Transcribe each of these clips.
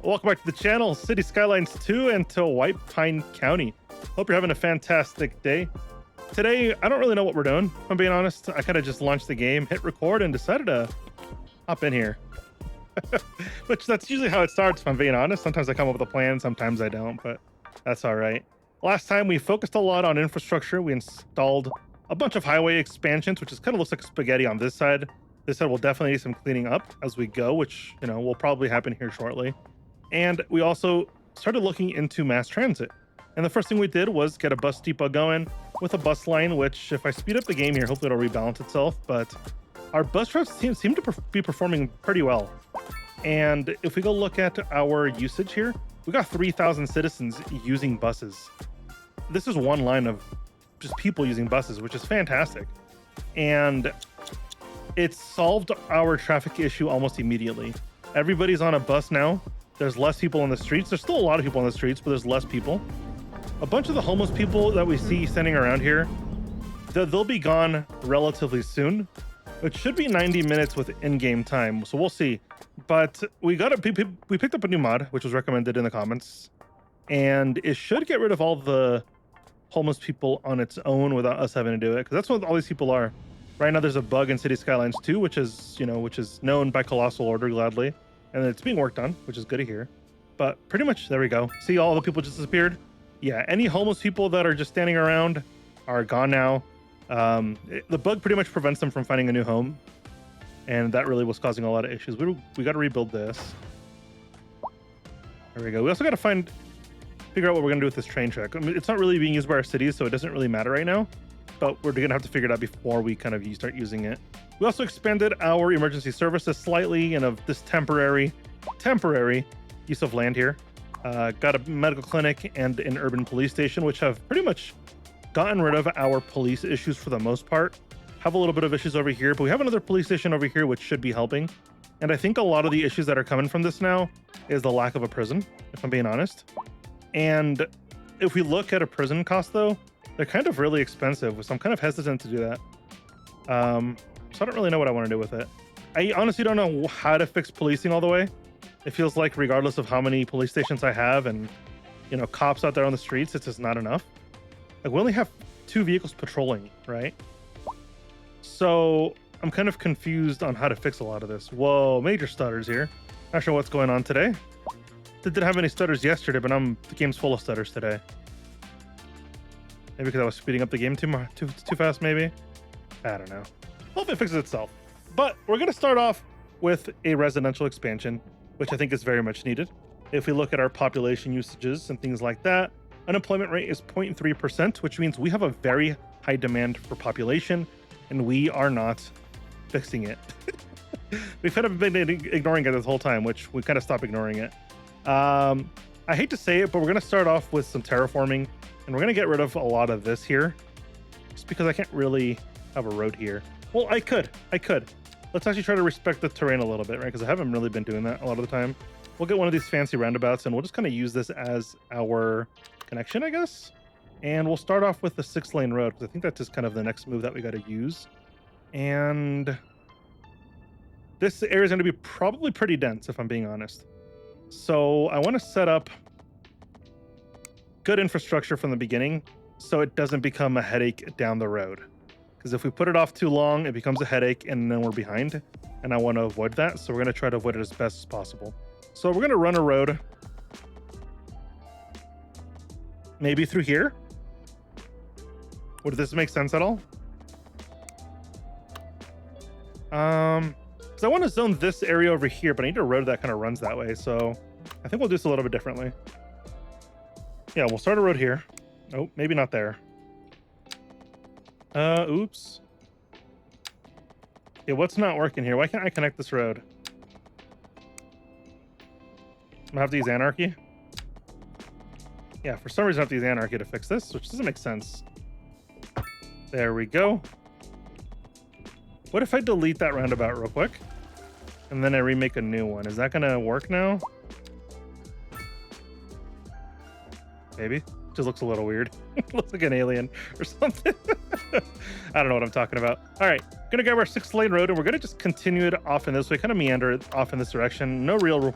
Welcome back to the channel, City Skylines 2 and to White Pine County. Hope you're having a fantastic day. Today, I don't really know what we're doing, if I'm being honest. I kind of just launched the game, hit record, and decided to hop in here. Which that's usually how it starts, if I'm being honest. Sometimes I come up with a plan, sometimes I don't, but that's all right. Last time we focused a lot on infrastructure. We installed a bunch of highway expansions, which is kind of looks like spaghetti on this side. This side will definitely need some cleaning up as we go, which, you know, will probably happen here shortly. And we also started looking into mass transit. And the first thing we did was get a bus depot going with a bus line, which if I speed up the game here, hopefully it'll rebalance itself. But our bus routes seem to be performing pretty well. And if we go look at our usage here, we got 3,000 citizens using buses. This is one line of just people using buses, which is fantastic. And it solved our traffic issue almost immediately. Everybody's on a bus now. There's less people on the streets. There's still a lot of people on the streets, but there's less people. A bunch of the homeless people that we see standing around here, they'll be gone relatively soon. It should be 90 minutes with in-game time, so we'll see. But we picked up a new mod, which was recommended in the comments, and it should get rid of all the homeless people on its own without us having to do it, because that's what all these people are. Right now, there's a bug in City Skylines 2, which is known by Colossal Order gladly. And it's being worked on, which is good to hear. But pretty much, there we go. See, all the people just disappeared? Yeah, any homeless people that are just standing around are gone now. The bug pretty much prevents them from finding a new home. And that really was causing a lot of issues. We got to rebuild this. There we go. We also got to figure out what we're going to do with this train track. I mean, it's not really being used by our cities, so it doesn't really matter right now. But we're going to have to figure it out before we kind of start using it. We also expanded our emergency services slightly in this temporary use of land here. Got a medical clinic and an urban police station, which have pretty much gotten rid of our police issues for the most part. Have a little bit of issues over here, but we have another police station over here, which should be helping. And I think a lot of the issues that are coming from this now is the lack of a prison, if I'm being honest. And if we look at a prison cost, though, they're kind of really expensive, so I'm kind of hesitant to do that. So I don't really know what I want to do with it. I honestly don't know how to fix policing all the way. It feels like regardless of how many police stations I have and, you know, cops out there on the streets, it's just not enough. Like, we only have 2 vehicles patrolling, right? So I'm kind of confused on how to fix a lot of this. Whoa, major stutters here. Not sure what's going on today. Didn't have any stutters yesterday, but the game's full of stutters today. Maybe because I was speeding up the game too fast, maybe? I don't know. Hopefully it fixes itself. But we're going to start off with a residential expansion, which I think is very much needed. If we look at our population usages and things like that, unemployment rate is 0.3%, which means we have a very high demand for population, and we are not fixing it. We've kind of been ignoring it this whole time, which we kind of stopped ignoring it. I hate to say it, but we're going to start off with some terraforming. And we're going to get rid of a lot of this here, just because I can't really have a road here. Well, I could. Let's actually try to respect the terrain a little bit, right? Because I haven't really been doing that a lot of the time. We'll get one of these fancy roundabouts, and we'll just kind of use this as our connection, I guess. And we'll start off with the 6-lane road, because I think that's just kind of the next move that we got to use. And this area is going to be probably pretty dense, if I'm being honest. So I want to set up good infrastructure from the beginning so it doesn't become a headache down the road. Because if we put it off too long, it becomes a headache and then we're behind. And I want to avoid that. So we're going to try to avoid it as best as possible. So we're going to run a road maybe through here. Would this make sense at all? Because I want to zone this area over here, but I need a road that kind of runs that way. So I think we'll do this a little bit differently. Yeah, we'll start a road here. Oh, maybe not there. Oops. Yeah, what's not working here? Why can't I connect this road? I'm gonna have to use anarchy. Yeah, for some reason I have to use anarchy to fix this, which doesn't make sense. There we go. What if I delete that roundabout real quick? And then I remake a new one. Is that gonna work now? Maybe. Just looks a little weird. Looks like an alien or something. I don't know what I'm talking about. All right, gonna grab our 6-lane road and we're gonna just continue it off in this way, kind of meander it off in this direction. No real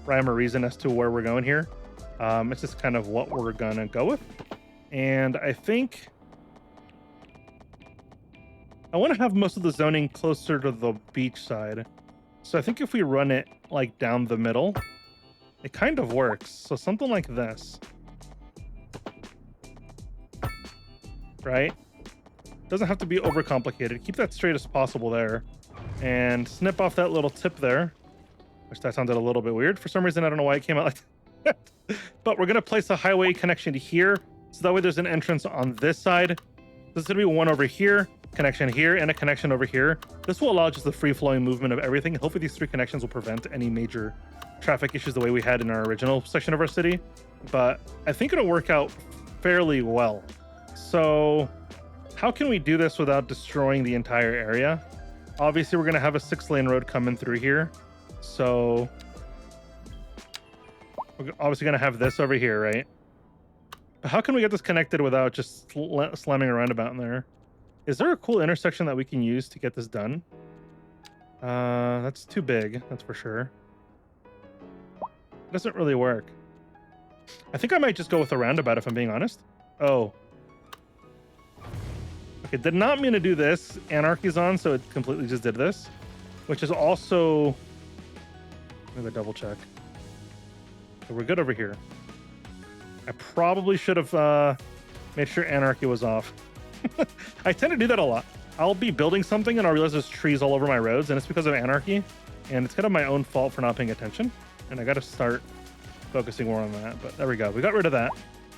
rhyme or reason as to where we're going here. It's just kind of what we're gonna go with. And I think I want to have most of the zoning closer to the beach side. So I think if we run it like down the middle, it kind of works. So something like this, right? Doesn't have to be overcomplicated. Keep that straight as possible there and snip off that little tip there, which that sounded a little bit weird. For some reason, I don't know why it came out like that. But we're going to place a highway connection here. So that way there's an entrance on this side. There's going to be one over here, connection here, and a connection over here. This will allow just the free-flowing movement of everything. Hopefully these 3 connections will prevent any major traffic issues the way we had in our original section of our city. But I think it'll work out fairly well. So how can we do this without destroying the entire area? Obviously, we're going to have a 6-lane road coming through here. So we're obviously going to have this over here, right? But how can we get this connected without just slamming a roundabout in there? Is there a cool intersection that we can use to get this done? That's too big, that's for sure. It doesn't really work. I think I might just go with a roundabout if I'm being honest. Oh. Okay, did not mean to do this. Anarchy's on, so it completely just did this. Which is also... Let me double check. So we're good over here. I probably should have made sure anarchy was off. I tend to do that a lot. I'll be building something and I'll realize there's trees all over my roads, and it's because of anarchy. And it's kind of my own fault for not paying attention. And I got to start focusing more on that. But there we go. We got rid of that.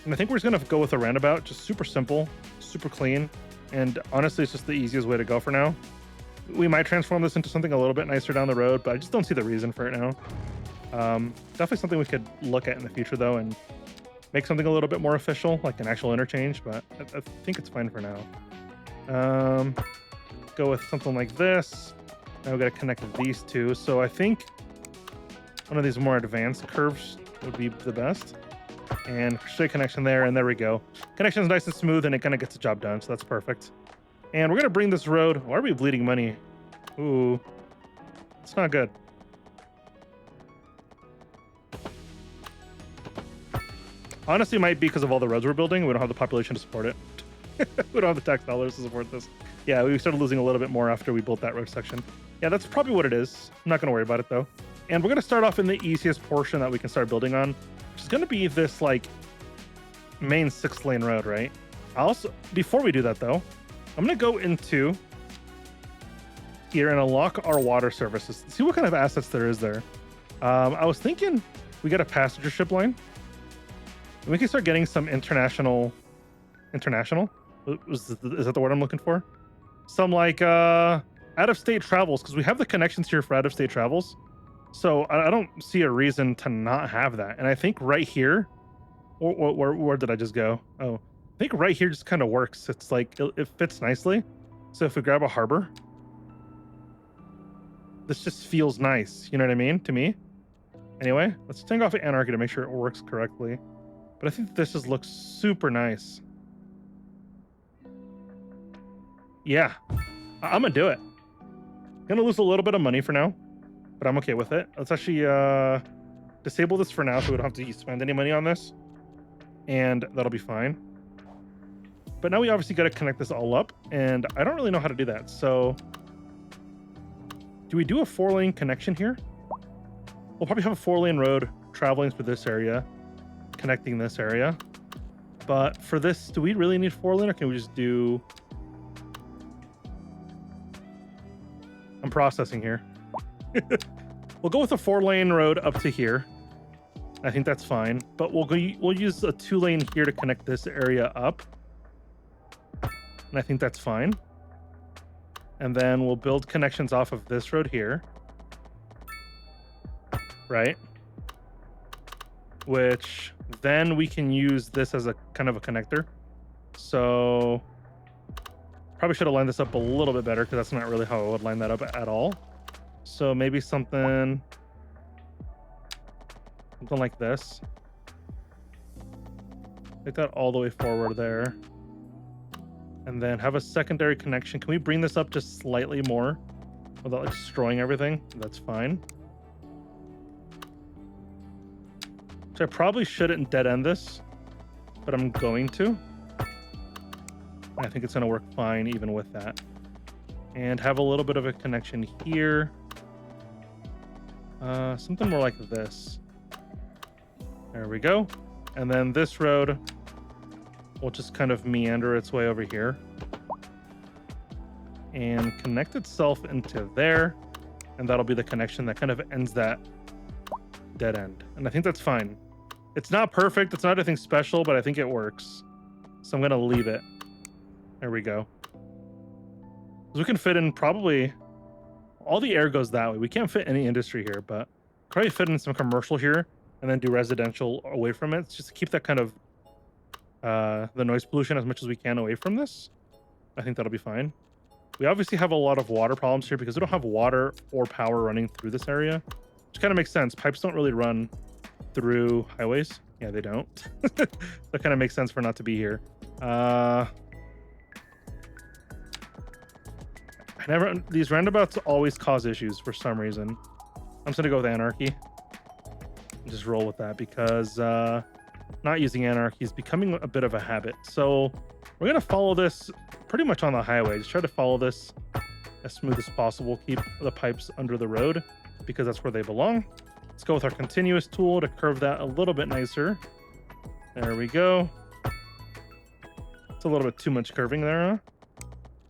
And I think we're just going to go with a roundabout. Just super simple, super clean. And honestly, it's just the easiest way to go for now. We might transform this into something a little bit nicer down the road, but I just don't see the reason for it now. Definitely something we could look at in the future, though, and make something a little bit more official, like an actual interchange, but I think it's fine for now. Go with something like this. Now we got to connect these two. So I think one of these more advanced curves would be the best. And straight connection there, and there we go. Connection's nice and smooth, and it kind of gets the job done, so that's perfect. And we're going to bring this road... Why are we bleeding money? Ooh. It's not good. Honestly, it might be because of all the roads we're building. We don't have the population to support it. We don't have the tax dollars to support this. Yeah, we started losing a little bit more after we built that road section. Yeah, that's probably what it is. I'm not going to worry about it, though. And we're going to start off in the easiest portion that we can start building on, which is going to be this, like, main 6-lane road, right? Before we do that, though, I'm going to go into here and unlock our water services. See what kind of assets there is there. I was thinking we get a passenger ship line. And we can start getting some international. Is that the word I'm looking for? Some like out-of-state travels, because we have the connections here for out-of-state travels. So I don't see a reason to not have that. And I think right here, where did I just go? Oh, I think right here just kind of works. It's like it fits nicely. So if we grab a harbor, this just feels nice. You know what I mean? To me. Anyway, let's take off anarchy to make sure it works correctly. But I think this just looks super nice. Yeah, I'm gonna do it. Gonna lose a little bit of money for now, but I'm okay with it. Let's actually disable this for now so we don't have to spend any money on this. And that'll be fine. But now we obviously got to connect this all up, and I don't really know how to do that. So do we do a 4-lane connection here? We'll probably have a 4-lane road traveling through this area, connecting this area. But for this, do we really need 4-lane, or can we just do... I'm processing here. We'll go with a 4-lane road up to here. I think that's fine. But we'll use a 2-lane here to connect this area up. And I think that's fine. And then we'll build connections off of this road here. Right? Which then we can use this as a kind of a connector. So probably should have lined this up a little bit better, because that's not really how I would line that up at all. So maybe something like this. Take that all the way forward there. And then have a secondary connection. Can we bring this up just slightly more without like destroying everything? That's fine. So I probably shouldn't dead end this, but I'm going to. I think it's going to work fine even with that. And have a little bit of a connection here. Something more like this. There we go. And then this road will just kind of meander its way over here and connect itself into there. And that'll be the connection that kind of ends that dead end. And I think that's fine. It's not perfect. It's not anything special, but I think it works. So I'm going to leave it. There we go. So we can fit in probably all the air goes that way. We can't fit any industry here, but probably fit in some commercial here and then do residential away from it, just to keep that kind of the noise pollution as much as we can away from this. I think that'll be fine. We obviously have a lot of water problems here because we don't have water or power running through this area, which kind of makes sense. Pipes don't really run through highways. Yeah, they don't. That kind of makes sense for not to be here. These roundabouts always cause issues for some reason. I'm just gonna go with anarchy and just roll with that because not using anarchy is becoming a bit of a habit. So we're gonna follow this pretty much on the highway. Just try to follow this as smooth as possible. Keep the pipes under the road because that's where they belong. Let's go with our continuous tool to curve that a little bit nicer. There we go. It's a little bit too much curving there,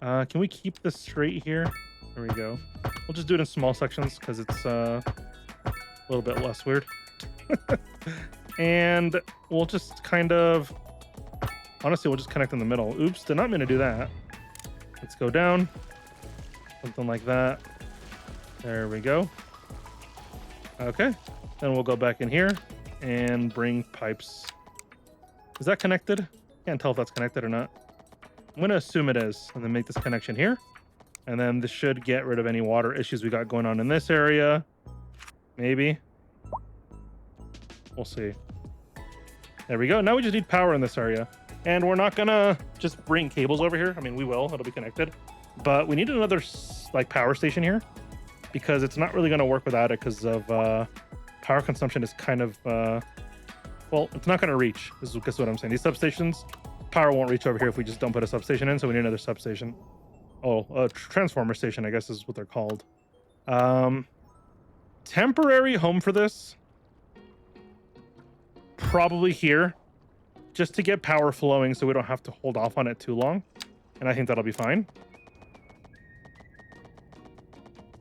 huh? Can we keep this straight here? There we go. We'll just do it in small sections because it's a little bit less weird. And we'll just kind of, honestly, we'll just connect in the middle. Oops, did not mean to do that. Let's go down. Something like that. There we go. Okay. Then we'll go back in here and bring pipes. Is that connected? Can't tell if that's connected or not. I'm going to assume it is, and then make this connection here. And then this should get rid of any water issues we got going on in this area. Maybe. We'll see. There we go. Now we just need power in this area. And we're not going to just bring cables over here. I mean, we will. It'll be connected. But we need another power station here because it's not really going to work without it because of power consumption is kind of... well, it's not going to reach. This is what I'm saying. These substations... Power won't reach over here if we just don't put a substation in, so we need another substation. Oh, a transformer station, I guess is what they're called. Temporary home for this. Probably here. Just to get power flowing so we don't have to hold off on it too long. And I think that'll be fine.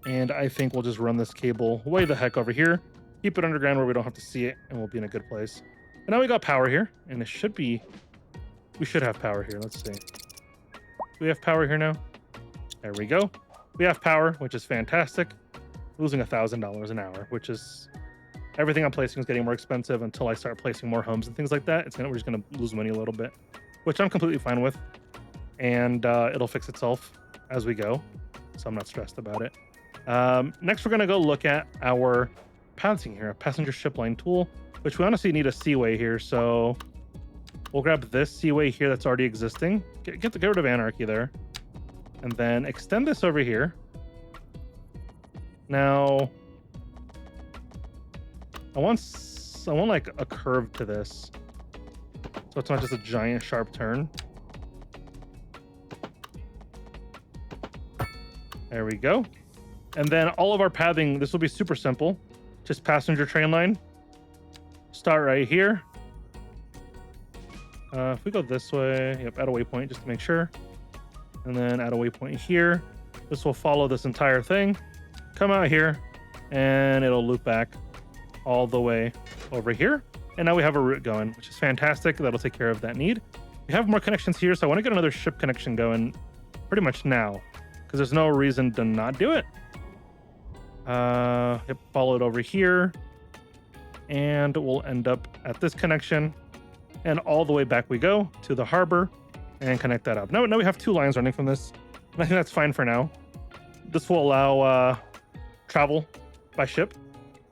And I think we'll just run this cable way the heck over here. Keep it underground where we don't have to see it, and we'll be in a good place. And now we got power here, and it should be... We should have power here. Let's see. We have power here now. There we go. We have power, which is fantastic. Losing $1,000 an hour, which is everything I'm placing is getting more expensive until I start placing more homes and things like that. We're just gonna lose money a little bit, which I'm completely fine with, and it'll fix itself as we go. So I'm not stressed about it. Next, we're gonna go look at our pathing here, a passenger ship line tool, which we honestly need a seaway here. So we'll grab this seaway here that's already existing. Get rid of anarchy there. And then extend this over here. Now, I want like a curve to this. So it's not just a giant sharp turn. There we go. And then all of our pathing, this will be super simple. Just passenger train line. Start right here. If we go this way, yep, add a waypoint just to make sure. And then add a waypoint here. This will follow this entire thing. Come out here, and it'll loop back all the way over here. And now we have a route going, which is fantastic. That'll take care of that need. We have more connections here, so I want to get another ship connection going pretty much now, because there's no reason to not do it. Yep, follow it over here. And we'll end up at this connection. And all the way back we go to the harbor and connect that up. Now we have two lines running from this. And I think that's fine for now. This will allow travel by ship,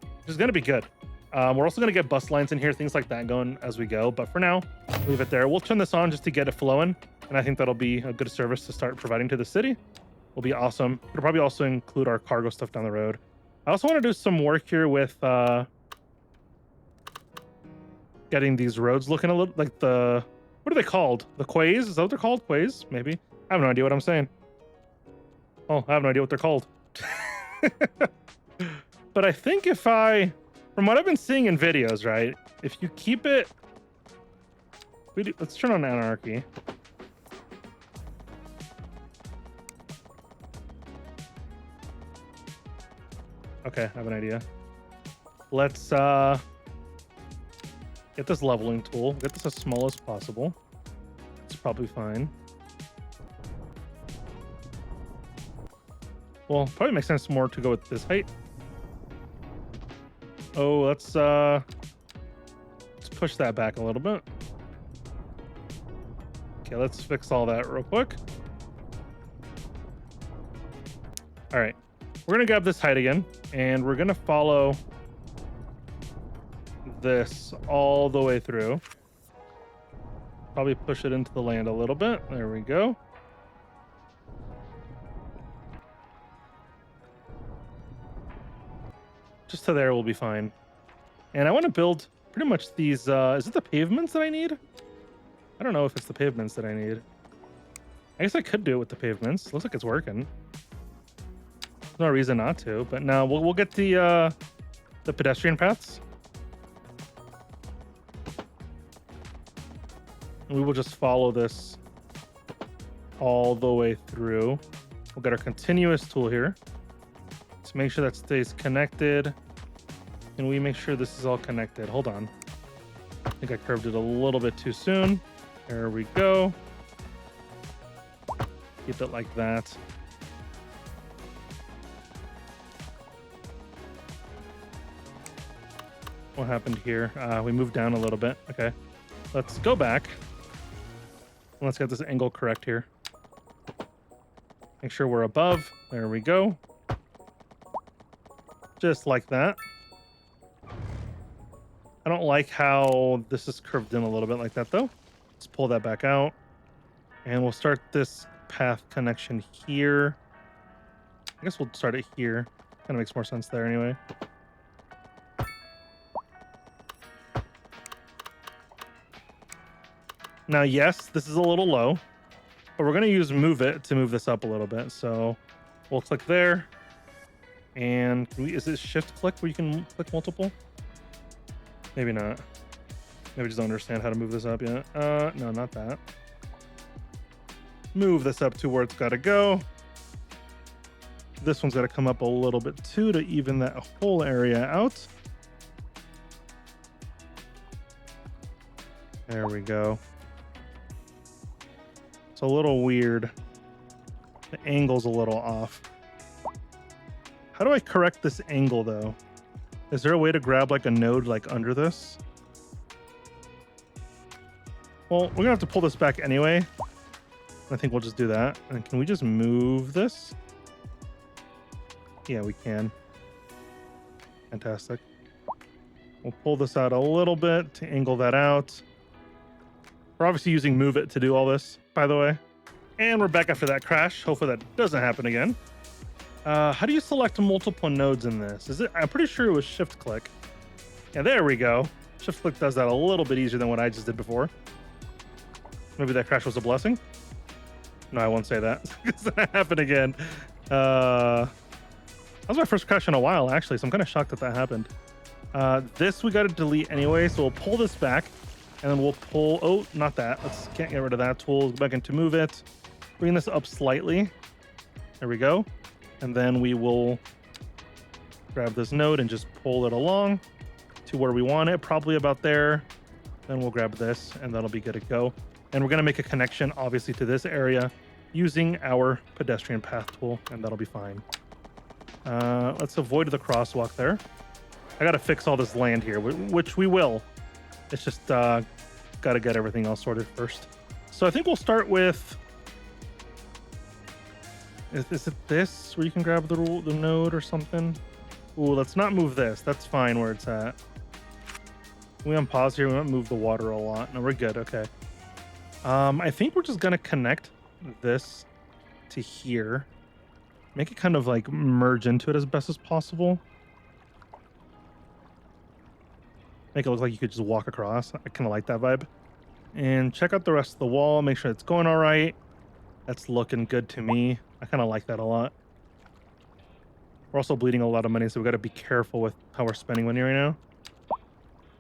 which is going to be good. We're also going to get bus lines in here, things like that going as we go. But for now, leave it there. We'll turn this on just to get it flowing. And I think that'll be a good service to start providing to the city. Will be awesome. It'll probably also include our cargo stuff down the road. I also want to do some work here with... getting these roads looking a little like the, what are they called? The quays? Is that what they're called? Quays? Maybe. I have no idea what I'm saying. Oh, I have no idea what they're called. But I think if from what I've been seeing in videos, right? If you keep it, let's turn on anarchy. Okay, I have an idea. Let's get this leveling tool. Get this as small as possible. It's probably fine. Well, probably makes sense more to go with this height. Oh, let's push that back a little bit. Okay, let's fix all that real quick. All right, we're gonna grab this height again, and we're gonna follow this all the way through. Probably push it into the land a little bit. There we go. Just to there will be fine. And I want to build pretty much these, is it the pavements that I need? I don't know if it's the pavements that I need. I guess I could do it with the pavements. Looks like it's working. There's no reason not to, but now we'll get the pedestrian paths. And we will just follow this all the way through. We'll get our continuous tool here. Let's make sure that stays connected. And we make sure this is all connected. Hold on. I think I curved it a little bit too soon. There we go. Keep it like that. What happened here? We moved down a little bit. Okay. Let's go back. Let's get this angle correct here. Make sure we're above. There we go. Just like that. I don't like how this is curved in a little bit like that though. Let's pull that back out. And we'll start this path connection here. I guess we'll start it here. Kind of makes more sense there anyway. Now, yes, this is a little low, but we're going to use move it to move this up a little bit. So we'll click there. And is it shift click where you can click multiple? Maybe not. Maybe I just don't understand how to move this up yet. No, not that. Move this up to where it's got to go. This one's got to come up a little bit too to even that whole area out. There we go. It's a little weird. The angle's a little off. How do I correct this angle though? Is there a way to grab like a node like under this? Well, we're gonna have to pull this back anyway. I think we'll just do that. And can we just move this? Yeah, we can. Fantastic. We'll pull this out a little bit to angle that out. We're obviously using move it to do all this, by the way. And we're back after that crash. Hopefully that doesn't happen again. How do you select multiple nodes in this? I'm pretty sure it was shift click. Yeah, there we go. Shift click does that a little bit easier than what I just did before. Maybe that crash was a blessing. No, I won't say that. It's gonna happen again. That was my first crash in a while, actually, so I'm kind of shocked that happened. This we got to delete anyway, so we'll pull this back, and then we'll pull. Oh, not that. Can't get rid of that tool. Go back into move it. Bring this up slightly. There we go. And then we will grab this node and just pull it along to where we want it, probably about there. Then we'll grab this, and that'll be good to go. And we're going to make a connection, obviously, to this area using our pedestrian path tool, and that'll be fine. Let's avoid the crosswalk there. I got to fix all this land here, which we will. It's just got to get everything else sorted first. So I think we'll start with... Is it this where you can grab the node or something? Ooh, let's not move this. That's fine where it's at. We unpause here. We won't move the water a lot. No, we're good. Okay. I think we're just going to connect this to here. Make it kind of like merge into it as best as possible. Make it look like you could just walk across. I kind of like that vibe. And check out the rest of the wall. Make sure it's going all right. That's looking good to me. I kind of like that a lot. We're also bleeding a lot of money, so we got to be careful with how we're spending money right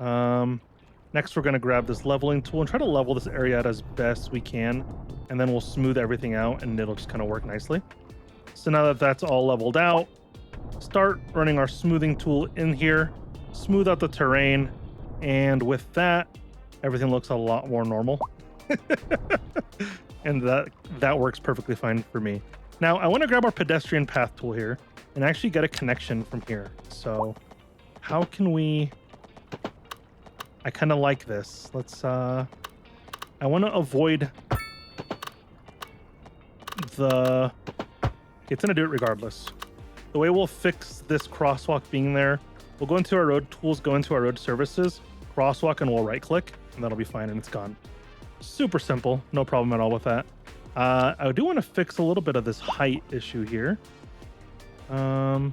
now. Next, we're going to grab this leveling tool and try to level this area out as best we can. And then we'll smooth everything out and it'll just kind of work nicely. So now that that's all leveled out, start running our smoothing tool in here, smooth out the terrain. And with that, everything looks a lot more normal. And that works perfectly fine for me. Now, I want to grab our pedestrian path tool here and actually get a connection from here. So how can we... I kind of like this. Let's, I want to avoid the... It's going to do it regardless. The way we'll fix this crosswalk being there, we'll go into our road tools, go into our road services, crosswalk, and we'll right click, and that'll be fine, and it's gone. Super simple. No problem at all with that. I do want to fix a little bit of this height issue here. Grab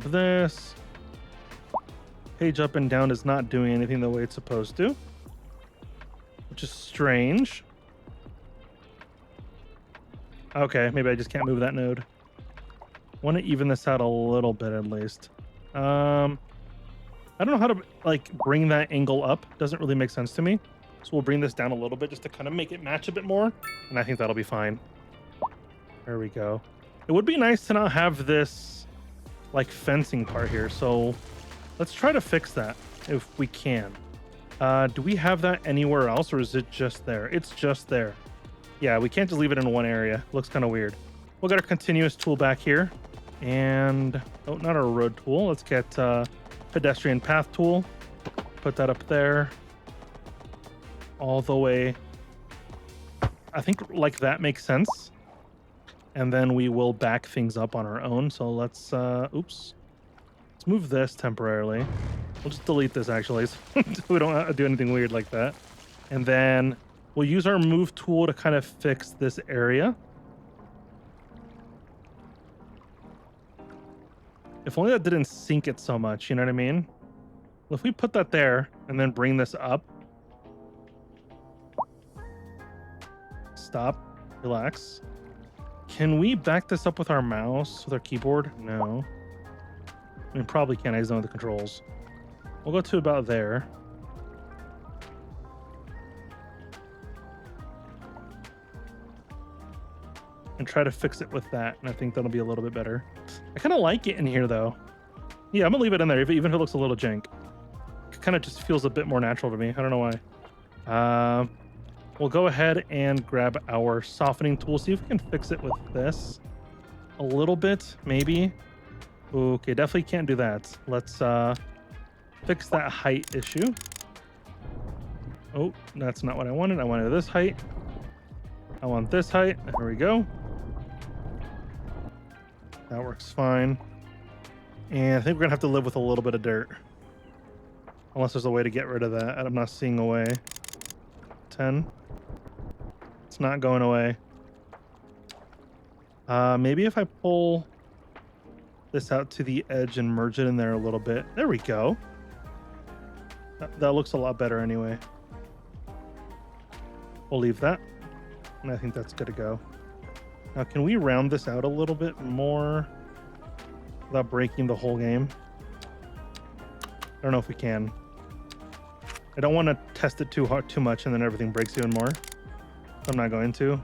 this. Page up and down is not doing anything the way it's supposed to, which is strange. Okay, maybe I just can't move that node. Want to even this out a little bit at least. I don't know how to like bring that angle up. Doesn't really make sense to me. So we'll bring this down a little bit just to kind of make it match a bit more. And I think that'll be fine. There we go. It would be nice to not have this like fencing part here. So let's try to fix that if we can. Do we have that anywhere else or is it just there? It's just there. Yeah, we can't just leave it in one area. Looks kind of weird. We'll get our continuous tool back here. And, oh, not our road tool. Let's get pedestrian path tool. Put that up there. All the way. I think like that makes sense. And then we will back things up on our own. So let's, oops. Let's move this temporarily. We'll just delete this actually. So we don't have to do anything weird like that. And then we'll use our move tool to kind of fix this area. If only that didn't sink it so much, you know what I mean? Well, if we put that there and then bring this up. Stop. Relax. Can we back this up with our mouse, with our keyboard? No. I mean, probably can't. I just don't know the controls. We'll go to about there. And try to fix it with that. And I think that'll be a little bit better. I kind of like it in here, though. Yeah, I'm going to leave it in there, even if it looks a little jank. It kind of just feels a bit more natural to me. I don't know why. We'll go ahead and grab our softening tool. See if we can fix it with this a little bit, maybe. Okay, definitely can't do that. Let's fix that height issue. Oh, that's not what I wanted. I wanted this height. I want this height. There we go. That works fine. And I think we're gonna have to live with a little bit of dirt. Unless there's a way to get rid of that. I'm not seeing a way. 10. It's not going away. Maybe if I pull this out to the edge and merge it in there a little bit. There we go. That looks a lot better anyway. We'll leave that. And I think that's good to go. Now, can we round this out a little bit more without breaking the whole game? I don't know if we can. I don't want to test it too much and then everything breaks even more. I'm not going to.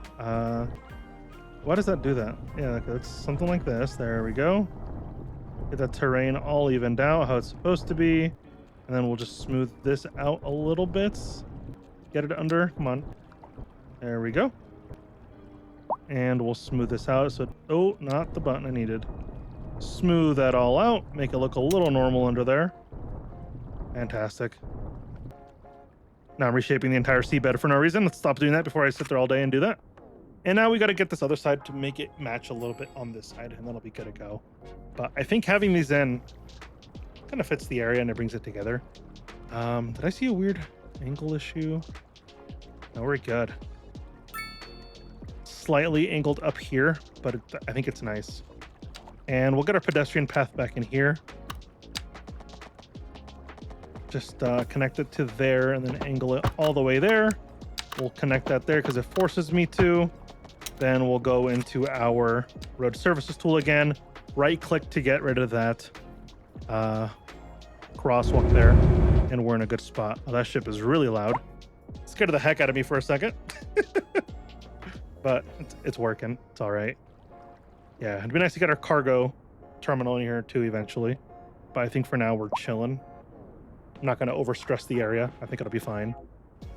Why does that do that? Yeah, okay, it's something like this. There we go. Get that terrain all evened out how it's supposed to be. And then we'll just smooth this out a little bit. Get it under. Come on. There we go. And we'll smooth this out. So, oh, not the button I needed. Smooth that all out. Make it look a little normal under there. Fantastic. Now I'm reshaping the entire seabed for no reason. Let's stop doing that before I sit there all day and do that. And now we got to get this other side to make it match a little bit on this side, and that'll be good to go. But I think having these in kind of fits the area and it brings it together. Did I see a weird angle issue? No, we're good. Slightly angled up here, but I think it's nice. And we'll get our pedestrian path back in here. Just connect it to there and then angle it all the way there. We'll connect that there because it forces me to. Then we'll go into our road services tool again. Right click to get rid of that crosswalk there. And we're in a good spot. Oh, that ship is really loud. Scared the heck out of me for a second. But it's working. It's all right. Yeah, it'd be nice to get our cargo terminal in here too eventually. But I think for now we're chilling. I'm not going to overstress the area. I think it'll be fine.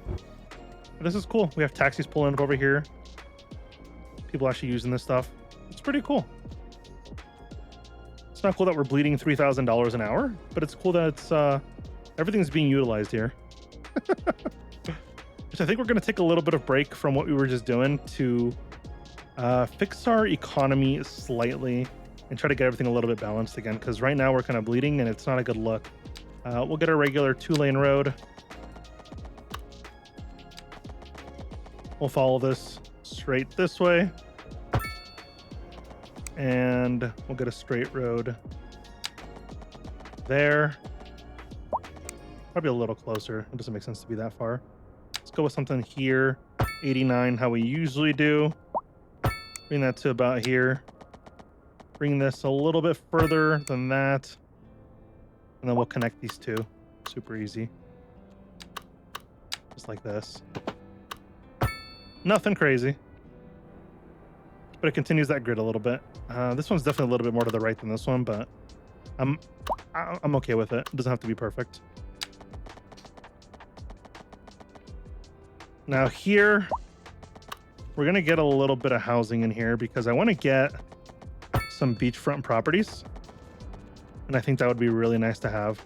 But this is cool. We have taxis pulling up over here. People actually using this stuff. It's pretty cool. It's not cool that we're bleeding $3,000 an hour, but it's cool that it's everything's being utilized here. Which I think we're going to take a little bit of break from what we were just doing to fix our economy slightly and try to get everything a little bit balanced again. Because right now we're kind of bleeding and it's not a good look. We'll get a regular 2-lane road. We'll follow this straight this way. And we'll get a straight road there. Probably a little closer. It doesn't make sense to be that far. Let's go with something here. 89, how we usually do. Bring that to about here. Bring this a little bit further than that. And then we'll connect these two. Super easy. Just like this. Nothing crazy. But it continues that grid a little bit. This one's definitely a little bit more to the right than this one, but I'm okay with it. It doesn't have to be perfect. Now here, we're going to get a little bit of housing in here because I want to get some beachfront properties. And I think that would be really nice to have.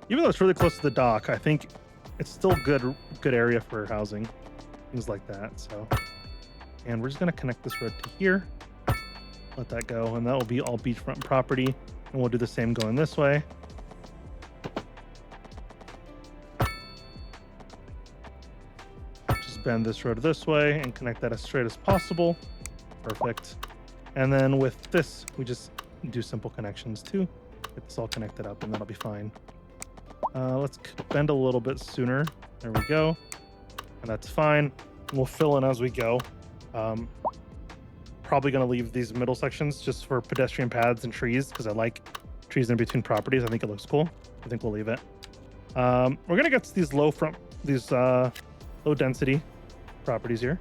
Even though it's really close to the dock, I think it's still good area for housing. Things like that. So, and we're just going to connect this road to here. Let that go. And that will be all beachfront property. And we'll do the same going this way. Just bend this road this way and connect that as straight as possible. Perfect. And then with this, we just do simple connections too. Get this all connected up and that'll be fine. Let's bend a little bit sooner. There we go. And that's fine. We'll fill in as we go. Probably going to leave these middle sections just for pedestrian paths and trees because I like trees in between properties. I think it looks cool. I think we'll leave it. We're going to get these low density properties here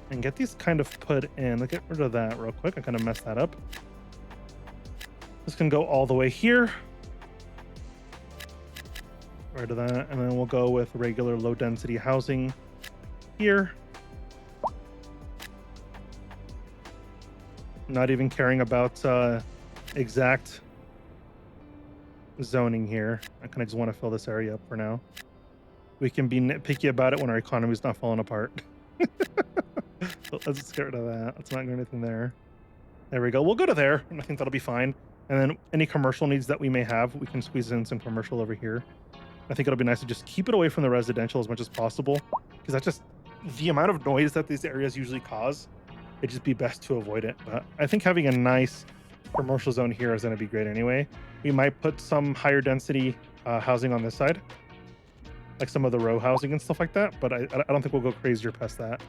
and get these kind of put in. Let's get rid of that real quick. I kind of messed that up. This can go all the way here. Rid of that, and then we'll go with regular low density housing here. Not even caring about exact zoning here. I kind of just want to fill this area up for now. We can be nitpicky about it when our economy is not falling apart. But let's just get rid of that. Let's not do anything there. There we go. We'll go to there, and I think that'll be fine. And then any commercial needs that we may have, we can squeeze in some commercial over here. I think it'll be nice to just keep it away from the residential as much as possible, because that's just the amount of noise that these areas usually cause. It'd just be best to avoid it. But I think having a nice commercial zone here is going to be great anyway. We might put some higher density housing on this side, like some of the row housing and stuff like that. But I don't think we'll go crazier past that.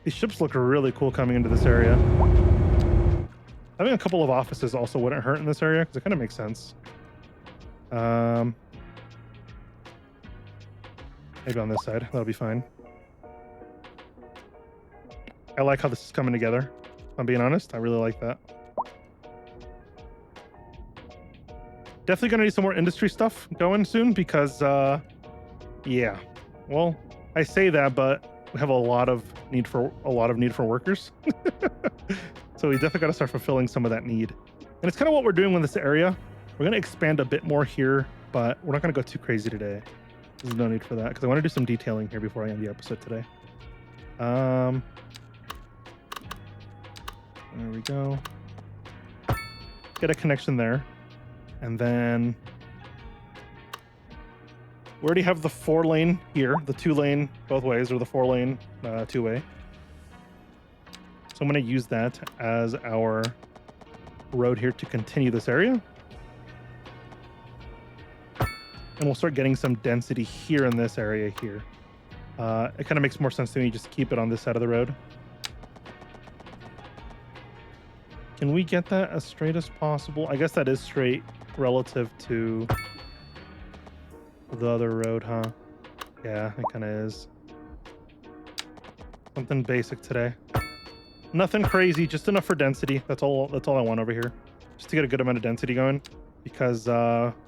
These ships look really cool coming into this area. Having a couple of offices also wouldn't hurt in this area because it kind of makes sense. Maybe on this side, that'll be fine. I like how this is coming together. If I'm being honest, I really like that. Definitely gonna need some more industry stuff going soon because, yeah. Well, I say that, but we have a lot of need for workers. So we definitely got to start fulfilling some of that need. And it's kind of what we're doing with this area. We're going to expand a bit more here, but we're not going to go too crazy today. There's no need for that because I want to do some detailing here before I end the episode today. There we go. Get a connection there. And then we already have the 4-lane here, the 2-lane both ways, or the 4-lane 2-way. So I'm going to use that as our road here to continue this area. and we'll start getting some density here in this area here. It kind of makes more sense to me just keep it on this side of the road. Can we get that as straight as possible? I guess that is straight relative to the other road, huh? Yeah, it kind of is. Something basic today. Nothing crazy, just enough for density. That's all I want over here. Just to get a good amount of density going, because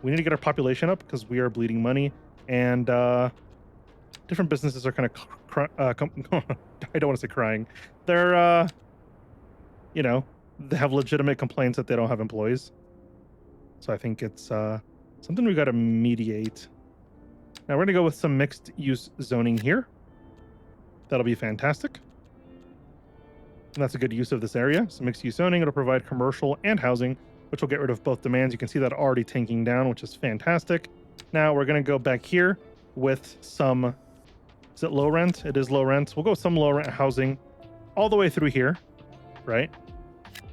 we need to get our population up because we are bleeding money, and different businesses are kind of I don't want to say crying. They're you know, they have legitimate complaints that they don't have employees. So I think it's something we got to mediate. Now we're gonna go with some mixed use zoning here. That'll be fantastic. And that's a good use of this area. So mixed use zoning, it'll provide commercial and housing, which will get rid of both demands. You can see that already tanking down, which is fantastic. Now we're going to go back here with some, is it low rent? It is low rent. We'll go with some low rent housing all the way through here, right?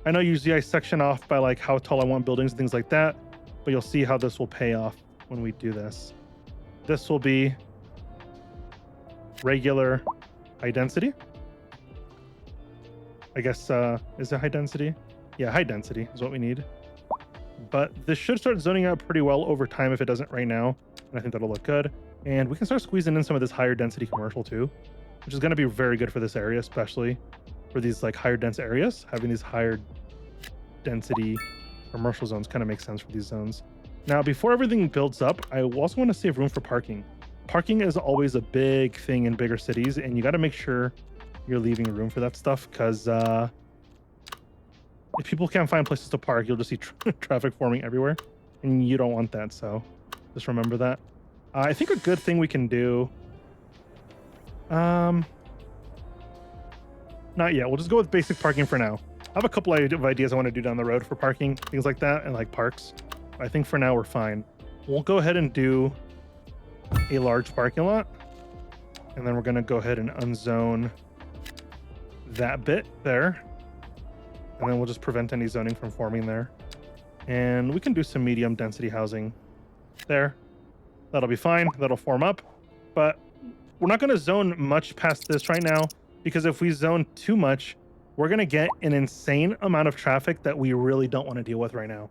I know usually I section off by like how tall I want buildings and things like that, but you'll see how this will pay off when we do this. This will be regular high density. I guess, is it high density? Yeah, high density is what we need. But this should start zoning out pretty well over time if it doesn't right now. And I think that'll look good. And we can start squeezing in some of this higher density commercial too, which is going to be very good for this area, especially for these like higher dense areas. Having these higher density commercial zones kind of makes sense for these zones. Now, before everything builds up, I also want to save room for parking. Parking is always a big thing in bigger cities, and you got to make sure you're leaving room for that stuff, because if people can't find places to park, you'll just see traffic forming everywhere, and you don't want that. So just remember that. I think a good thing we can do, not yet, we'll just go with basic parking for now. I have a couple of ideas I want to do down the road for parking, things like that, and like parks. I think for now we're fine. We'll go ahead and do a large parking lot, and then we're going to go ahead and unzone that bit there, and then we'll just prevent any zoning from forming there. And we can do some medium density housing there. That'll be fine. That'll form up, but we're not going to zone much past this right now, because if we zone too much, we're going to get an insane amount of traffic that we really don't want to deal with right now.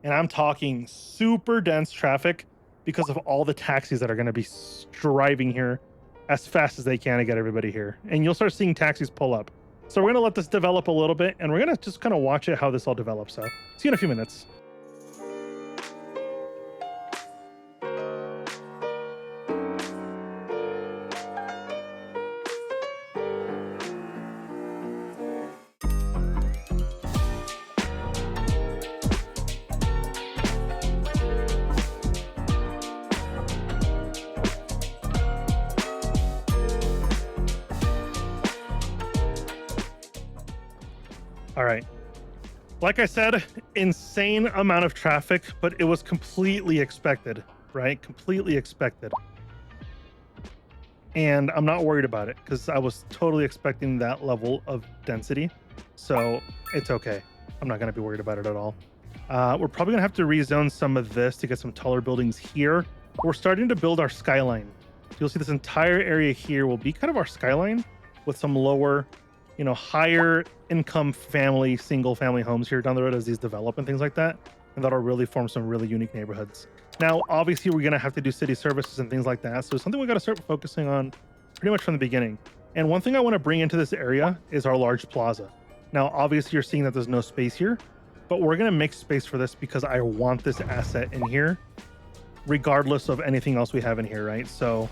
And I'm talking super dense traffic because of all the taxis that are going to be driving here as fast as they can to get everybody here. And you'll start seeing taxis pull up. So we're going to let this develop a little bit, and we're going to just kind of watch it, how this all develops. So see you in a few minutes. All right. Like I said, insane amount of traffic, but it was completely expected, right? Completely expected. And I'm not worried about it because I was totally expecting that level of density. So it's okay. I'm not going to be worried about it at all. We're probably going to have to rezone some of this to get some taller buildings here. We're starting to build our skyline. You'll see this entire area here will be kind of our skyline with some lower, higher income family, single family homes here down the road as these develop and things like that. And that'll really form some really unique neighborhoods. Now, obviously, we're going to have to do city services and things like that. So it's something we got to start focusing on pretty much from the beginning. And one thing I want to bring into this area is our large plaza. Now, obviously, you're seeing that there's no space here, but we're going to make space for this because I want this asset in here, regardless of anything else we have in here, right? So